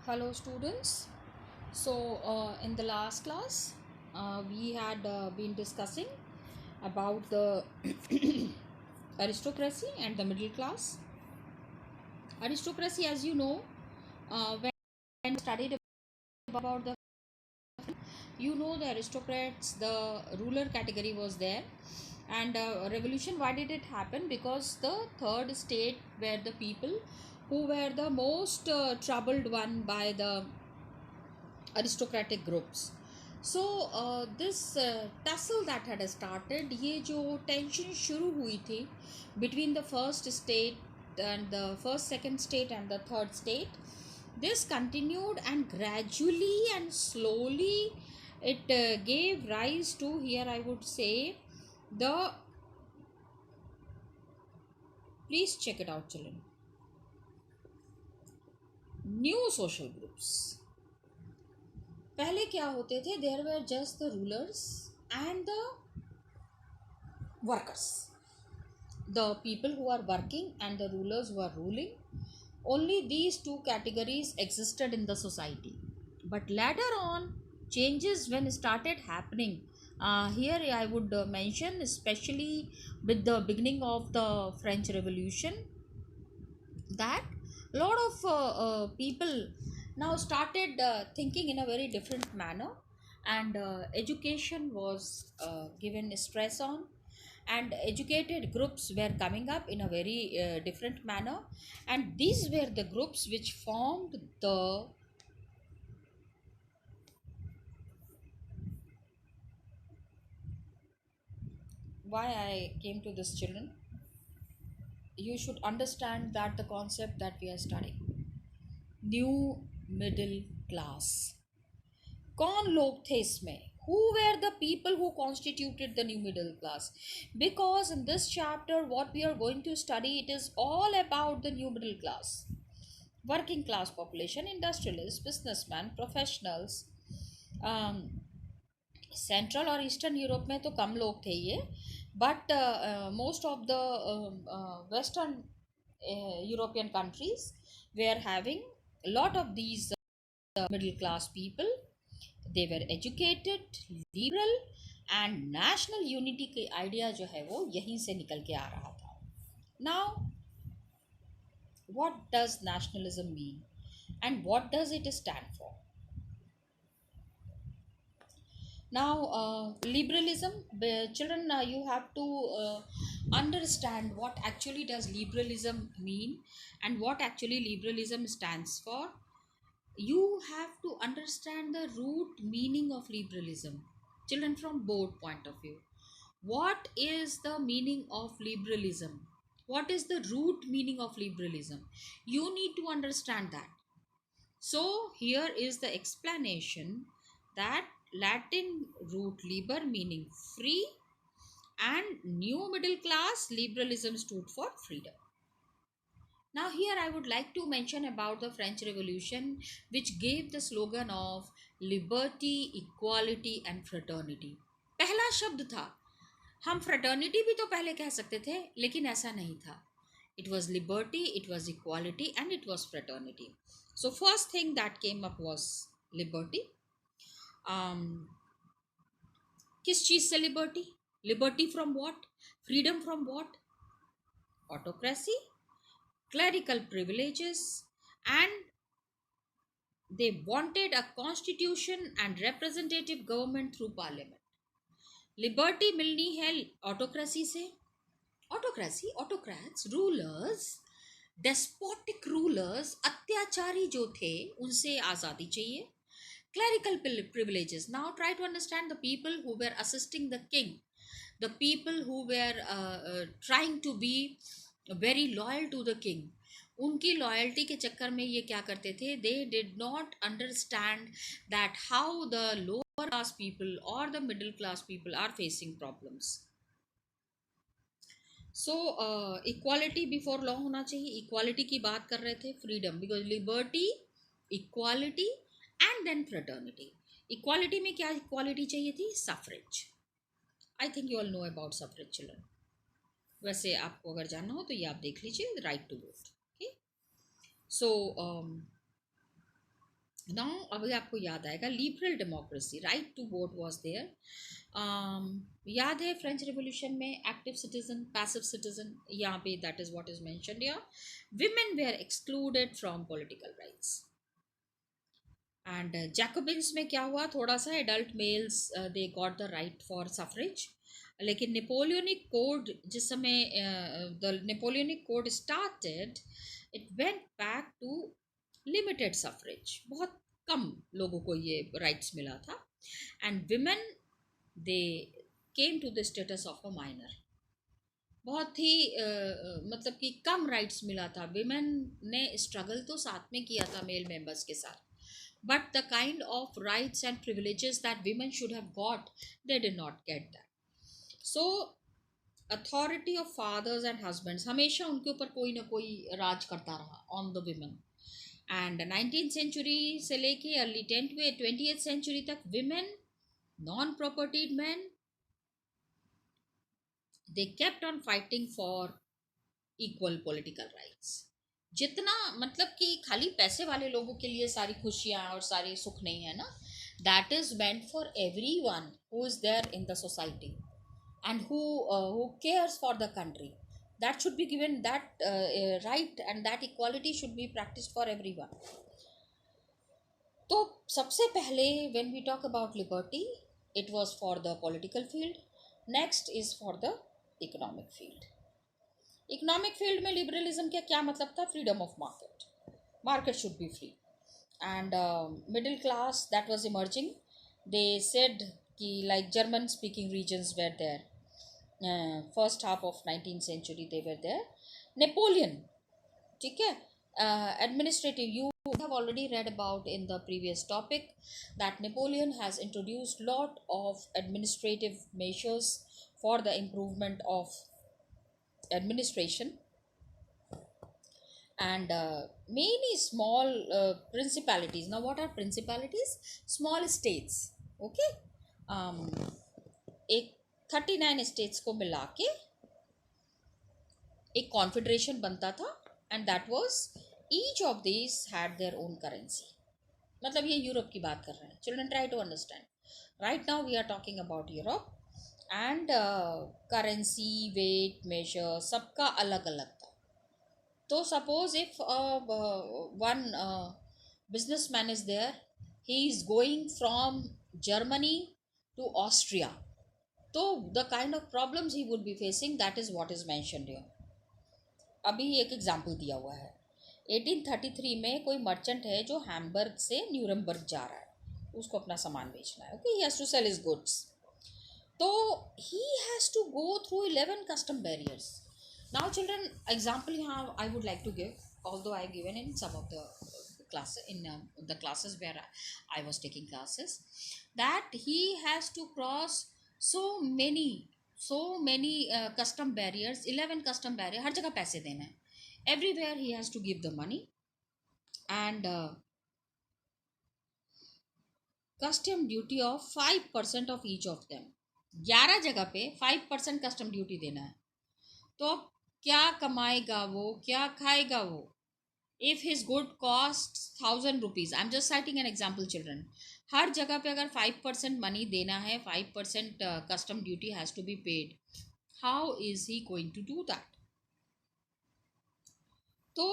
Hello, students. In the last class, we had been discussing about the aristocracy and the middle class. Aristocracy, as you know, when you studied about the aristocrats, the ruler category was there. And revolution, why did it happen? Because the third state were the people who were the most troubled one by the aristocratic groups. So this tussle that had started, ये जो tension शुरू हुई थी between the first state and the first second state and the third state, this continued and gradually and slowly it gave rise to, here I would say, the, please check it out children, new social groups. पहले क्या होते थे? There were just the rulers and the workers, the people who are working and the rulers who are ruling. Only these two categories existed in the society. But later on, changes when started happening. Here I would mention, especially with the beginning of the French Revolution, that lot of people now started thinking in a very different manner, and education was given stress on, and educated groups were coming up in a very different manner, and these were the groups which formed the, why I came to this children, you should understand that the concept that we are studying, new middle class. कौन लोग थे इसमें? Who were the people who constituted the new middle class? Because in this chapter what we are going to study, it is all about the new middle class. Working class population, industrialists, businessmen, professionals. Central और eastern Europe में तो कम लोग थे ये, but most of the western European countries they are having lot of these middle class people. They were educated, liberal, and national unity के idea जो है वो यहीं से निकल के आ रहा था. Now, what does nationalism mean and what does it stand for? Now, liberalism, children, you have to understand what actually does liberalism mean and what actually liberalism stands for. You have to understand the root meaning of liberalism, children, from both point of view. What is the meaning of liberalism? What is the root meaning of liberalism? You need to understand that. So here is the explanation, that Latin root liber meaning free, and new middle class, liberalism stood for freedom. Now here I would like to mention about the French Revolution, which gave the slogan of liberty, equality and fraternity. पहला शब्द था, हम fraternity भी तो पहले कह सकते थे, लेकिन ऐसा नहीं था. It was liberty, it was equality and it was fraternity. So first thing that came up was liberty. किस चीज से liberty? Liberty from what? Freedom from what? Autocracy, clerical privileges, and they wanted a constitution and representative government through parliament. Liberty मिलनी है autocracy से. Autocracy, autocrats, rulers, despotic rulers, अत्याचारी जो थे, उनसे आज़ादी चाहिए. Clerical privileges. Now try to understand the people who were assisting the king, the people who were trying to be very loyal to the king. उनकी loyalty के चक्कर में ये क्या करते थे? They did not understand that how the lower class people और the middle class people are facing problems. So equality before law होना चाहिए. इक्वालिटी की बात कर रहे थे. Freedom, because liberty, equality and then fraternity. Equality में क्या इक्वालिटी चाहिए थी? Suffrage. I think you all know about suffrage children. वैसे आपको अगर जानना हो तो ये आप देख लीजिए, right to vote. Okay, so now अभी आपको याद आएगा liberal democracy, right to vote was there. याद है फ्रेंच रिवॉल्यूशन में एक्टिव सिटीजन, पैसिव सिटीजन, यहाँ पे that is what is mentioned here. Women were excluded from political rights. And Jacobins में क्या हुआ, थोड़ा सा adult males they got the right for suffrage. लेकिन नेपोलियनिक कोड जिस समय the Napoleonic code started, it went back to limited suffrage. बहुत कम लोगों को ये राइट्स मिला था. And women, they came to the status of a minor. बहुत ही मतलब कि कम राइट्स मिला था. विमेन ने स्ट्रगल तो साथ में किया था मेल मेंबर्स के साथ, but the kind of rights and privileges that women should have got, they did not get that. So authority of fathers and husbands, हमेशा उनके ऊपर कोई ना कोई राज करता रहा on the women. And 19th century से लेके अर्ली 20th सेंचुरी तक women, non propertied men, they kept on fighting for equal political rights. जितना मतलब कि खाली पैसे वाले लोगों के लिए सारी खुशियां और सारे सुख नहीं है ना. That is meant for everyone who is there in the society and who cares for the country. That should be given, that right and that equality should be practised for everyone. तो सबसे पहले when we talk about liberty, it was for the political field. Next is for the economic field. Economic field में liberalism का क्या मतलब था, freedom of market. Market should be free. And middle class that was emerging. They said कि like German speaking regions were there. First half of 19th century they were there. Napoleon, ठीक है, administrative, you have already read about in the previous topic that Napoleon has introduced lot of administrative measures for the improvement of administration. And many small principalities. Now what are principalities? Small states. Okay. एक 39 states को मिला के एक confederation बनता था. And that was each of these had their own currency. मतलब ये Europe की बात कर रहे हैं. Children try to understand. Right now we are talking about Europe. And currency, weight, measure सबका अलग अलग था. तो suppose if one businessman is there, he is going from Germany to Austria. So the kind of problems he would be facing, that is what is mentioned here. अभी एक example दिया हुआ है. 1833 में कोई मर्चेंट है जो हैम्बर्ग से न्यूरमबर्ग जा रहा है, उसको अपना सामान बेचना है. Okay, he has to sell his goods. तो he has to go through 11 custom barriers. Now children, example यहाँ I would like to give, although I given in some of the classes, in the classes where I was taking classes, that he has to cross so many custom barriers. 11 custom barrier, हर जगह पैसे देना है. Everywhere he has to give the money. And custom duty of 5% of each of them. 11 जगह पे 5% custom duty देना है. तो अब क्या कमाएगा वो, क्या खाएगा वो. If his good cost 1000 rupees, I am just citing an example children. हर जगह पे अगर 5% मनी देना है, 5% custom duty has to be paid. How is he going to do that? तो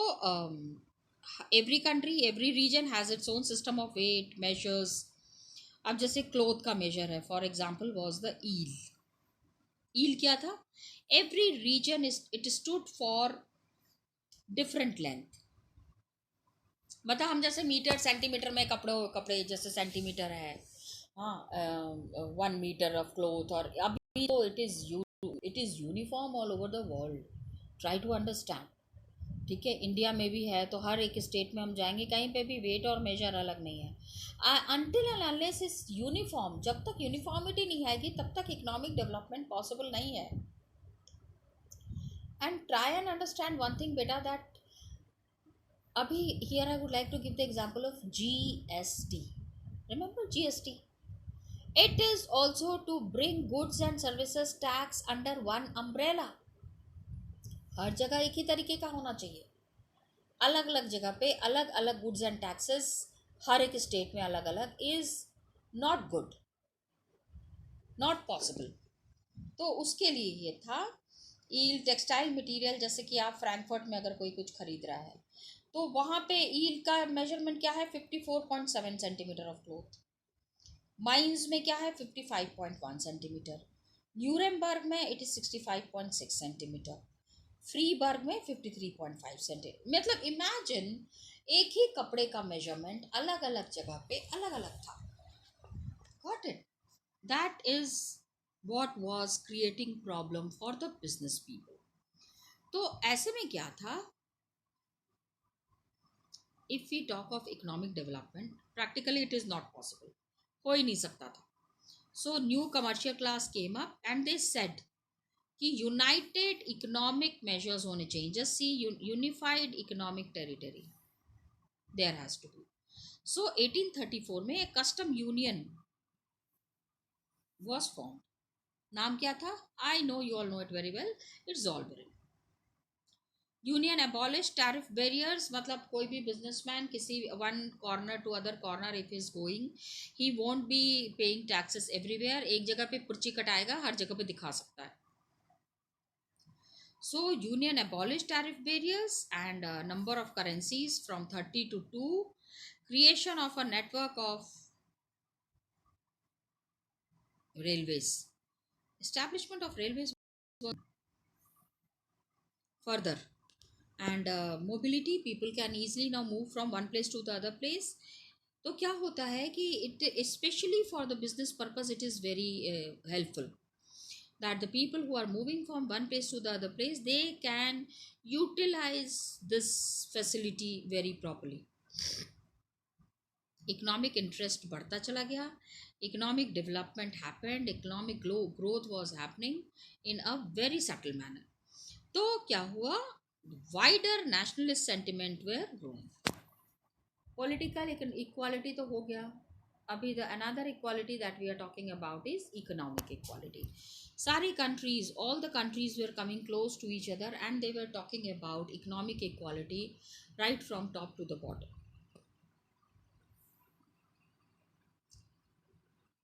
every country, every region has its own system of weight measures. अब जैसे cloth का मेजर है, for example was the ell. Ell क्या था? Every region it stood for different length. मतलब हम जैसे मीटर सेंटीमीटर में कपड़े जैसे सेंटीमीटर है, हाँ, 1 मीटर ऑफ क्लोथ. और अभी तो it is uniform all over the world. Try to understand. ठीक है, इंडिया में भी है, तो हर एक स्टेट में हम जाएंगे कहीं पे भी वेट और मेजर अलग नहीं है. Until and unless is uniform, जब तक यूनिफॉर्मिटी नहीं आएगी तब तक इकोनॉमिक डेवलपमेंट पॉसिबल नहीं है. And try and understand one thing बेटा, दैट अभी here I would like to give the example of GST. Remember GST? It is also to bring goods and services tax under one umbrella. हर जगह एक ही तरीके का होना चाहिए. अलग अलग जगह पे अलग अलग गुड्स एंड टैक्सेस हर एक स्टेट में अलग अलग, is not good, not possible. तो उसके लिए ये था। ईल टेक्सटाइल मटेरियल, जैसे कि आप फ्रैंकफर्ट में अगर कोई कुछ खरीद रहा है तो वहाँ पे ईल का मेजरमेंट क्या है, 54.7 सेंटीमीटर ऑफ क्लोथ। माइंस में क्या है, 55.1 सेंटीमीटर। न्यूरेमबर्ग में इट इज 65.6 सेंटीमीटर। फ्रीबर्ग में 53.5 सेंटीमीटर। मतलब इमेजिन, एक ही कपड़े का मेजरमेंट अलग अलग जगह पे अलग अलग था। Got it? That is what was creating problem for the business people. तो ऐसे में क्या था, if we talk of economic development, practically it is not possible, हो ही नहीं सकता था। So new commercial class came up and they said कि यूनाइटेड इकोनॉमिक मेजर्स होने चाहिए, just see unified economic territory there has to be. So 1834 में एक custom union was form. नाम क्या था? I know, you all know it very well, it's Zollverein। Union abolish tariff barriers, मतलब कोई भी बिजनेसमैन किसी one corner to other corner if is going, he won't be paying taxes everywhere. एक जगह पे पर्ची कटाएगा, हर जगह पे दिखा सकता है। So union abolished tariff barriers and a number of currencies from 30 to 2, creation of a network of railways, establishment of railways further, and mobility, people can easily now move from one place to the other place. तो क्या होता है कि it especially for the business purpose it is very helpful that the people who are moving from one place to the other place, they can utilize this facility very properly. Economic interest बढ़ता चला गया, economic development happened, economic growth was happening in a very subtle manner. तो क्या हुआ, wider nationalist sentiment were growing. Political equality तो हो गया, अभी the another equality that we are talking about is economic equality. सारी countries, all the countries they are coming close to each other and they were talking about economic equality right from top to the bottom.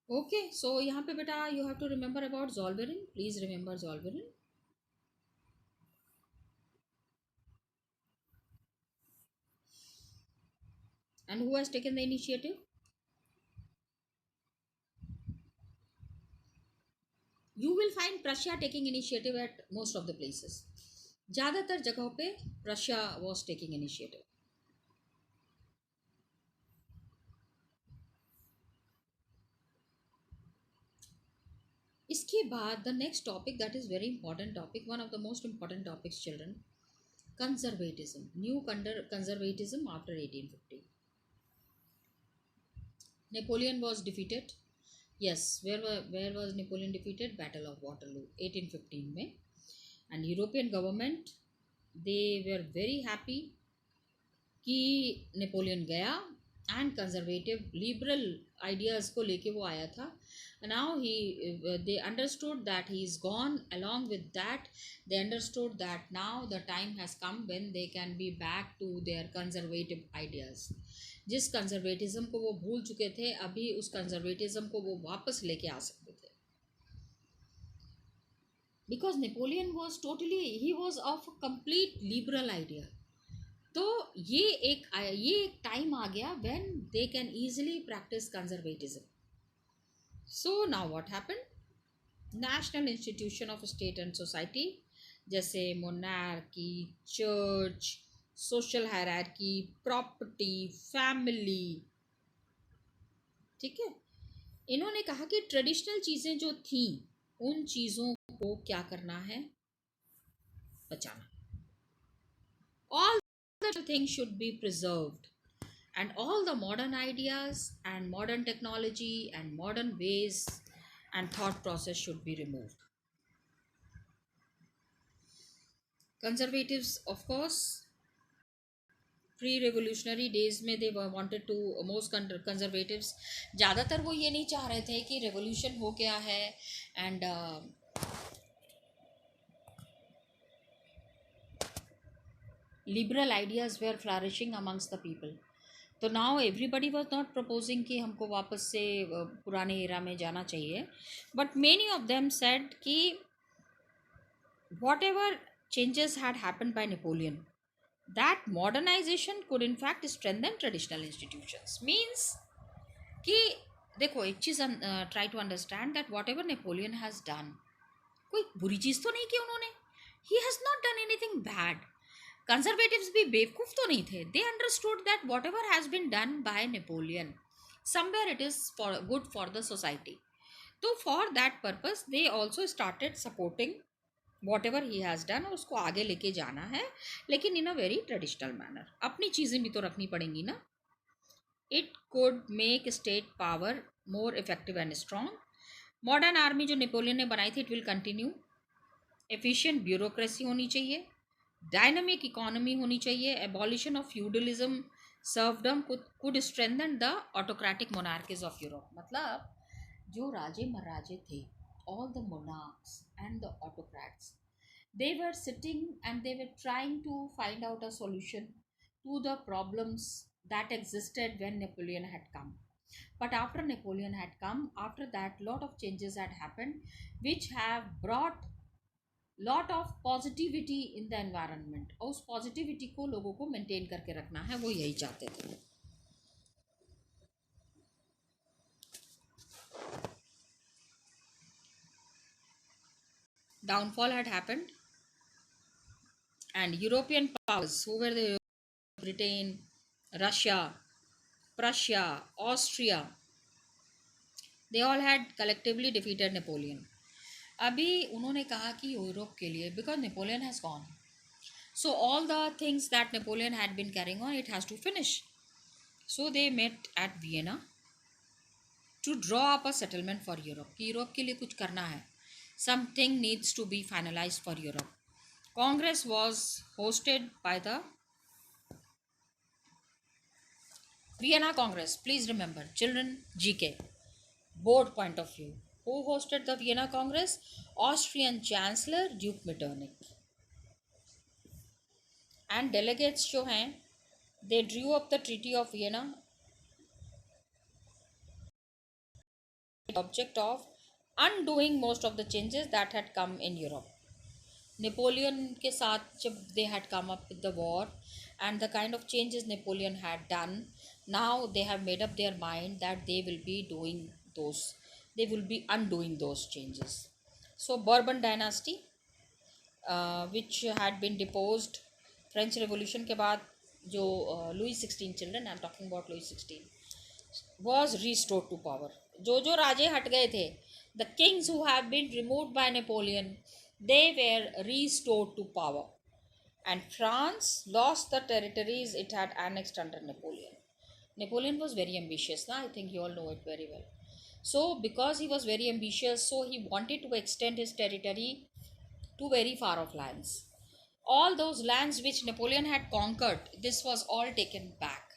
Okay, so यहाँ पे बेटा you have to remember about Zollverein, please remember Zollverein। And who has taken the initiative? You will find Prussia taking initiative at most of the places. ज़्यादातर जगहों पे Prussia was taking initiative. इसके बाद the next topic that is very important topic, one of the most important topics children, conservatism, new conservatism after 1850. Napoleon was defeated. Yes, where was Napoleon defeated? Battle of Waterloo, 1815 में. And European government, they were very happy कि Napoleon गया and conservative liberal ideas को लेके वो आया था। Now he they understood that he is gone, along with that they understood that now the time has come when they can be back to their conservative ideas. जिस conservatism को वो भूल चुके थे, अभी उस कंजर्वेटिज्म को वो वापस लेके आ सकते थे। Because Napoleon was totally, he was of complete liberal idea. तो ये एक टाइम आ गया when they can easily practice conservatism. So now what happened, national institution of state and society, जैसे monarchy, church, social hierarchy, property, family, ठीक है। इन्होंने कहा कि ट्रेडिशनल चीज़ें जो थी उन चीज़ों को क्या करना है, बचाना। All the things should be preserved and all the modern ideas and modern technology and modern ways and thought process should be removed. Conservatives, of course, pre-revolutionary days में they were wanted to, most conservatives ज़्यादातर वो ये नहीं चाह रहे थे कि revolution हो गया है and liberal ideas were flourishing amongst the people. तो now everybody was not proposing कि हमको वापस से पुराने एरा में जाना चाहिए, but many of them said कि whatever changes had happened by Napoleon, that modernization could in fact strengthen traditional institutions. Means कि देखो एक चीज़ try to understand that whatever Napoleon has done, कोई बुरी चीज़ तो नहीं की उन्होंने. He has not done anything bad. Conservatives भी बेवकूफ़ तो नहीं थे. They understood that whatever has been done by Napoleon somewhere it is for good for the society. तो for that purpose they also started supporting whatever he has done, और उसको आगे लेके जाना है, लेकिन in a very traditional manner. अपनी चीज़ें भी तो रखनी पड़ेंगी ना. It could make state power more effective and strong. Modern army जो नेपोलियन ने बनाई थी, it will continue. Efficient bureaucracy होनी चाहिए, डायनामिक इकोनॉमी होनी चाहिए, abolition of feudalism serfdom could strengthen the autocratic monarchies of Europe. मतलब जो राजे महाराजे थे, all the monarchs and the autocrats, they were sitting and they were trying to find out a solution to the problems that existed when Napoleon had come. But after Napoleon had come, after that lot of changes had happened which have brought lot of positivity in the environment. और उस positivity को लोगों को maintain करके रखना है, वो यही चाहते थे. Downfall had happened, and European powers, who were the Britain, Russia, Prussia, Austria, they all had collectively defeated Napoleon. अभी उन्होंने कहा कि यूरोप के लिए, because Napoleon has gone, so all the things that Napoleon had been carrying on, it has to finish. So they met at Vienna to draw up a settlement for Europe. कि Europe के लिए कुछ करना है. Something needs to be finalized for Europe. Congress was hosted by the Vienna Congress. Please remember, children, GK, board point of view. Who hosted the Vienna Congress? Austrian Chancellor Duke Metternich. And delegates जो हैं, they drew up the Treaty of Vienna, the object of undoing most of the changes that had come in Europe. Napoleon के साथ जब they had come up with the war and the kind of changes Napoleon had done, now they have made up their mind that they will be doing those, they will be undoing those changes. So Bourbon dynasty, which had been deposed French revolution के बाद, जो Louis 16 children, I am talking about Louis 16, was restored to power. जो राजे हट गए थे, the kings who have been removed by Napoleon, they were restored to power. And France lost the territories it had annexed under Napoleon. Napoleon was very ambitious, na? I think you all know it very well. So because he was very ambitious, so he wanted to extend his territory to very far off lands. All those lands which Napoleon had conquered, this was all taken back.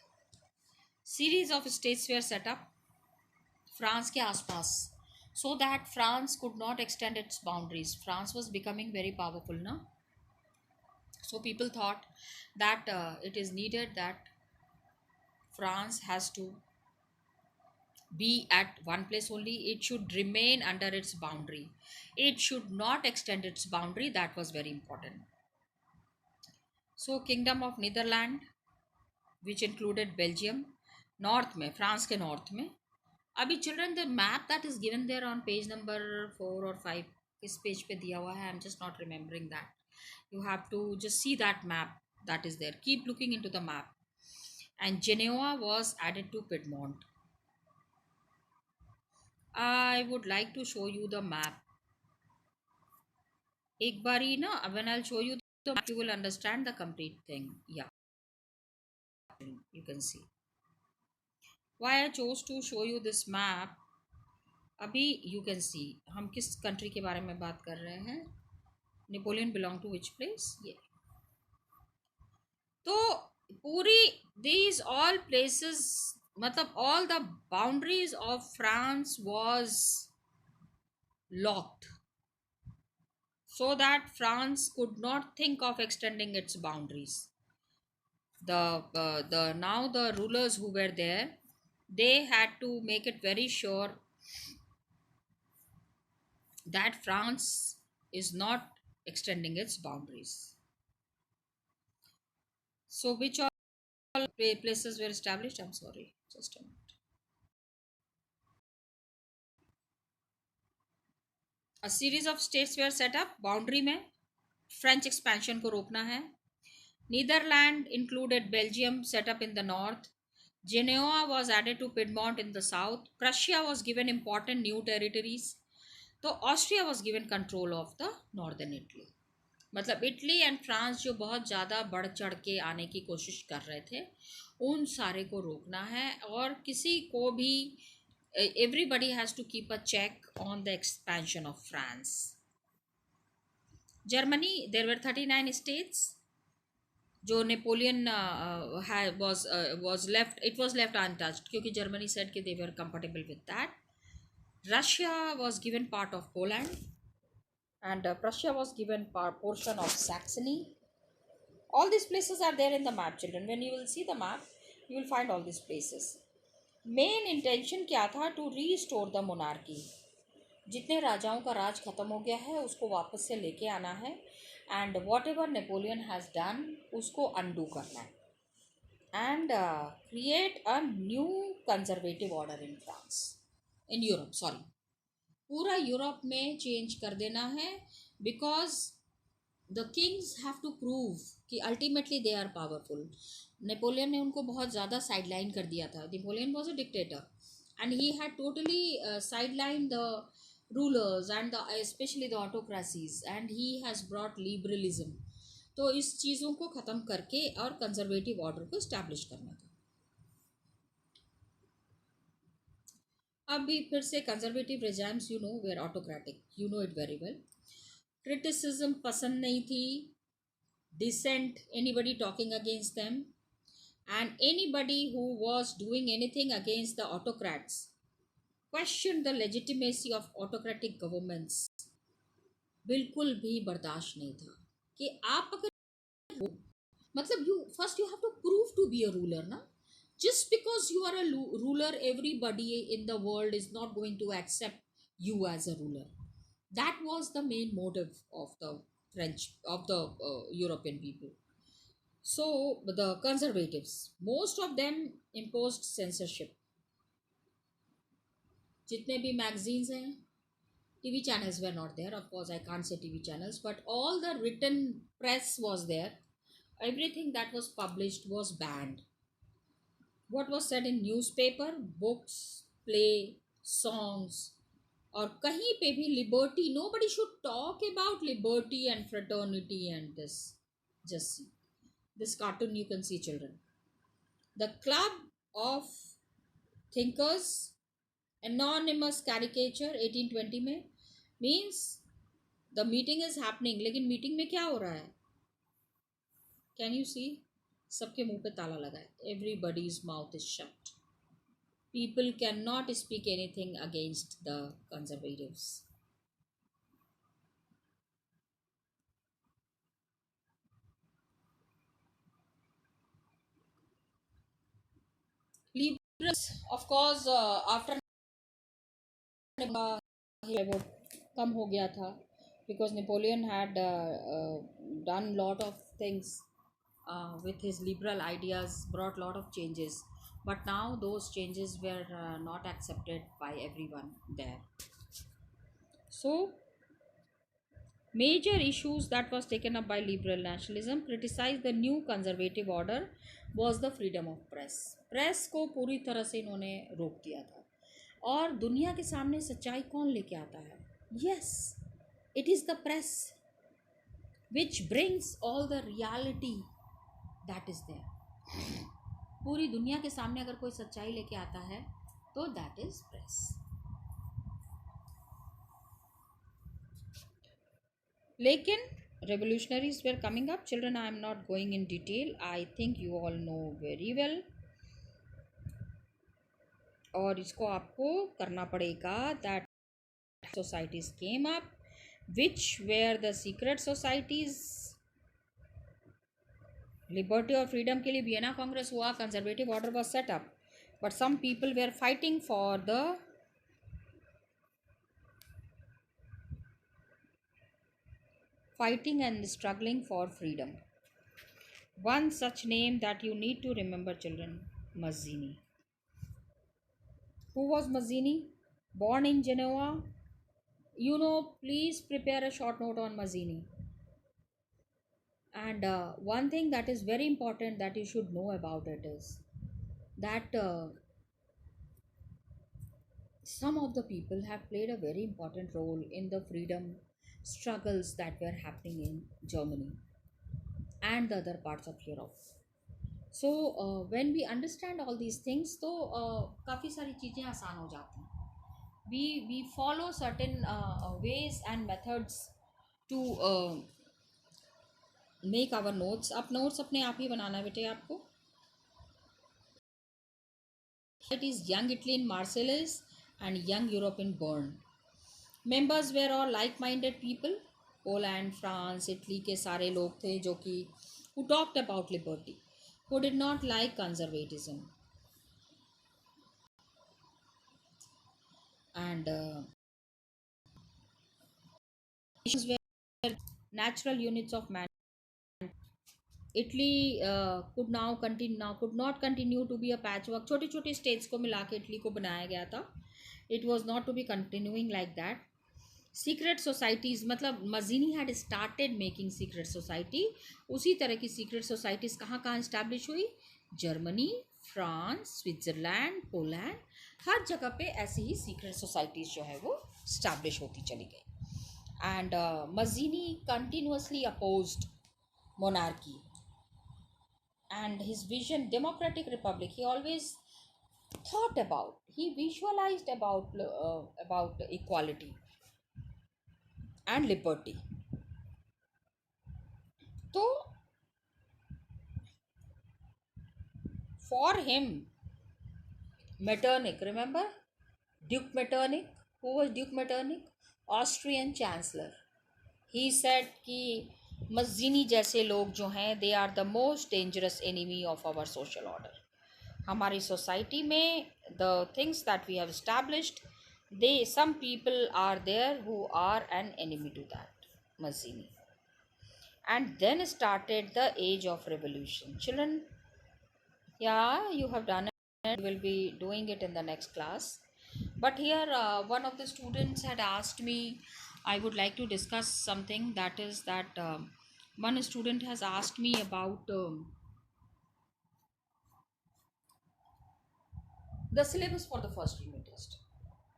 Series of states were set up France के आसपास, so that France could not extend its boundaries. France was becoming very powerful now. So people thought that it is needed that France has to be at one place only. It should remain under its boundary. It should not extend its boundary. That was very important. So Kingdom of Netherlands, which included Belgium, north में, France के north में. अभी children the map that is given there on page number 4 और 5, किस page पे दिया हुआ है, I am just not remembering that. You have to just see that map that is there. Keep looking into the map. And Genoa was added to Piedmont. I would like to show you the map. एक बारी ना, when I'll show you the map, you will understand the complete thing. Yeah, you can see why I chose to show you this map. अभी you can see हम किस country के बारे में बात कर रहे हैं. Napoleon belong to which place? ये तो पूरी these all places, मतलब all the boundaries of France was locked, so that France could not think of extending its boundaries. The now the rulers who were there, they had to make it very sure that France is not extending its boundaries. So which all places were established? I'm sorry, just a minute. A series of states were set up boundary में French expansion को रोकना है. Netherland included Belgium set up in the north. Genoa was added to Piedmont in the south. Prussia was given important new territories. तो Austria was given control of the northern Italy. मतलब Italy and France जो बहुत ज़्यादा बढ़ चढ़ के आने की कोशिश कर रहे थे, उन सारे को रोकना है. और किसी को भी everybody has to keep a check on the expansion of France. Germany, there were 39 states. जो Napoleon was left, it was left untouched क्योंकि जर्मनी said कि they were comfortable with that. Russia was given part of Poland, and Prussia was given portion of Saxony. All these places are there in the map, children. When you will see the map, you will find all these places. Main intention क्या था? To restore the monarchy. जितने राजाओं का राज खत्म हो गया है उसको वापस से लेके आना है, and whatever Napoleon has done उसको अनडू करना है, and create a new conservative order in France, in Europe, sorry, पूरा यूरोप में चेंज कर देना है. Because the kings have to prove कि ultimately they are powerful. Napoleon ने उनको बहुत ज़्यादा साइडलाइन कर दिया था. Napoleon was a dictator and he had totally sideline the rulers and the specially the autocracies, and he has brought liberalism. तो इस चीज़ों को ख़त्म करके और कंजर्वेटिव ऑर्डर को इस्टेब्लिश करना था. अभी फिर से conservative regimes, you know, where autocratic, you know it very well. Criticism पसंद नहीं थी. Dissent, anybody talking against them, and anybody who was doing anything against the autocrats question the legitimacy of autocratic governments. बिल्कुल भी बर्दाश्त नहीं था कि आप अगर, मतलब you first you have to prove to be a ruler ना. Just because you are a ruler, everybody in the world is not going to accept you as a ruler. That was the main motive of the French, of the European people. So the conservatives, most of them imposed censorship. जितने भी magazines हैं, TV channels were not there. Of course, I can't say TV channels, but all the written press was there. Everything that was published was banned. What was said in newspaper, books, play, songs, और कहीं पे भी liberty, nobody should talk about liberty and fraternity and this. Just see this cartoon, you can see, children. The club of thinkers, anonymous caricature 1820 में, means the meeting is happening, लेकिन meeting में क्या हो रहा है? Can you see? सबके मुंह पे ताला लगा है. Everybody's mouth is shut. People cannot speak anything against the conservatives. Liberals, of course, after वो कम हो गया था because Napoleon had done lot of things with his liberal ideas, brought lot of changes, but now those changes were not accepted by everyone there. So major issues that was taken up by liberal nationalism criticized the new conservative order was the freedom of press. Press को पूरी तरह से इन्होंने रोक दिया था. और दुनिया के सामने सच्चाई कौन लेके आता है? Yes, it is the press which brings all the reality that is there. पूरी दुनिया के सामने अगर कोई सच्चाई लेके आता है तो दैट इज़ प्रेस. लेकिन revolutionaries were coming up, children. I am not going in detail, I think you all know very well. और इसको आपको करना पड़ेगा. that societies came up, which were the secret societies, liberty और freedom के लिए Vienna Congress हुआ, conservative order was set up, but some people were fighting and struggling for freedom. One such name that you need to remember, children, Mazzini. Who was Mazzini? Born in Genoa. Please prepare a short note on Mazzini. And one thing that is very important that you should know about it is that some of the people have played a very important role in the freedom struggles that were happening in Germany and the other parts of Europe. So when we understand all these things, तो काफ़ी सारी चीज़ें आसान हो जाती हैं. We follow certain ways and methods to make our notes. आप notes अपने आप ही बनाना है बेटे आपको. It is Young Italy in Marseilles and Young Europe in Bern. Members were all like-minded people. Poland, France, Italy के सारे लोग थे जो कि who talked about liberty, who did not like conservatism. And nations were natural units of man. Italy could not continue to be a patchwork. छोटे छोटे states को मिला के इटली को बनाया गया था. It was not to be continuing like that. Secret societies, मतलब Mazzini had started making secret society. उसी तरह की सीक्रेट सोसाइटीज़ कहाँ कहाँ इस्टेब्लिश हुई? जर्मनी, फ्रांस, स्विट्ज़रलैंड, पोलैंड, हर जगह पे ऐसी ही सीक्रेट सोसाइटीज़ जो है वो इस्टेब्लिश होती चली गई. And मजीनी continuously opposed monarchy and his vision democratic republic. He always he visualized about equality and liberty. So for him, Metternich, remember Duke Metternich? Who was Duke Metternich? Austrian chancellor. He said कि Mazzini जैसे लोग जो हैं they are the most dangerous enemy of our social order. हमारी society में the things that we have established, some people are there who are an enemy to that. Mazzini. And then started the age of revolution. Children, yeah, you have done it. You will be doing it in the next class. But here, one of the students had asked me, I would like to discuss something, that is that one student has asked me about the syllabus for the first unit test.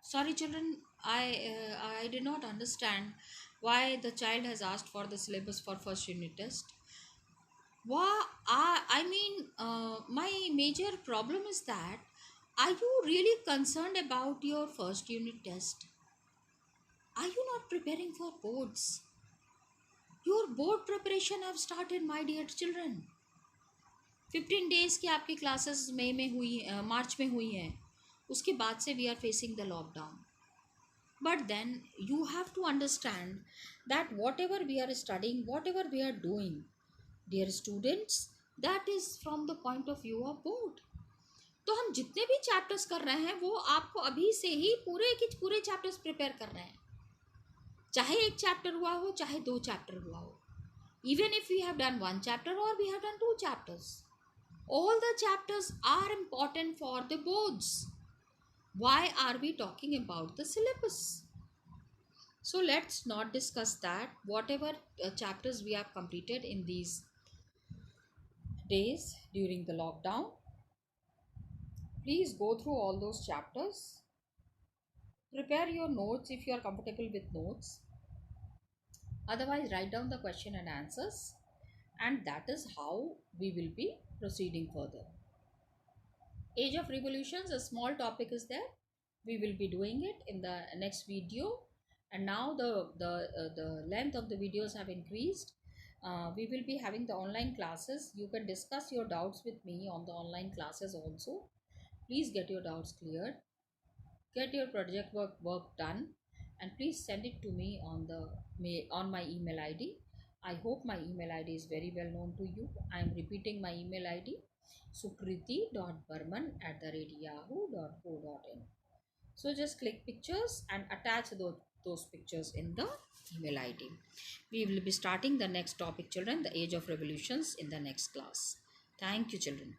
Sorry, children, I did not understand why the child has asked for the syllabus for first unit test. My major problem is that, are you really concerned about your first unit test? Are you not preparing for boards? Your board preparation have started, my dear children. 15 days की आपकी classes मई में हुई, मार्च में हुई हैं. उसके बाद से we are facing the lockdown. But then you have to understand that whatever we are studying, whatever we are doing, dear students, that is from the point of view of board. तो हम जितने भी chapters कर रहे हैं वो आपको अभी से ही पूरे के पूरे चैप्टर्स प्रिपेयर कर रहे हैं. चाहे एक चैप्टर हुआ हो, चाहे दो चैप्टर हुआ हो. Even if we have done one chapter or we have done two chapters, all the chapters are important for the boards. Why are we talking about the syllabus? So let's not discuss that. Whatever chapters we have completed in these days during the lockdown, please go through all those chapters. Prepare your notes if you are comfortable with notes. Otherwise, write down the question and answers, and that is how we will be proceeding further. Age of revolutions, a small topic is there. We will be doing it in the next video, and now the length of the videos have increased. We will be having the online classes. You can discuss your doubts with me on the online classes also. Please get your doubts cleared, get your project work done, and please send it to me on my email ID. I hope my email ID is very well known to you. I am repeating my email ID, sukriti.burman@yahoo.co.in. So just click pictures and attach those pictures in the email ID. We will be starting the next topic, children, the age of revolutions, in the next class. Thank you, children.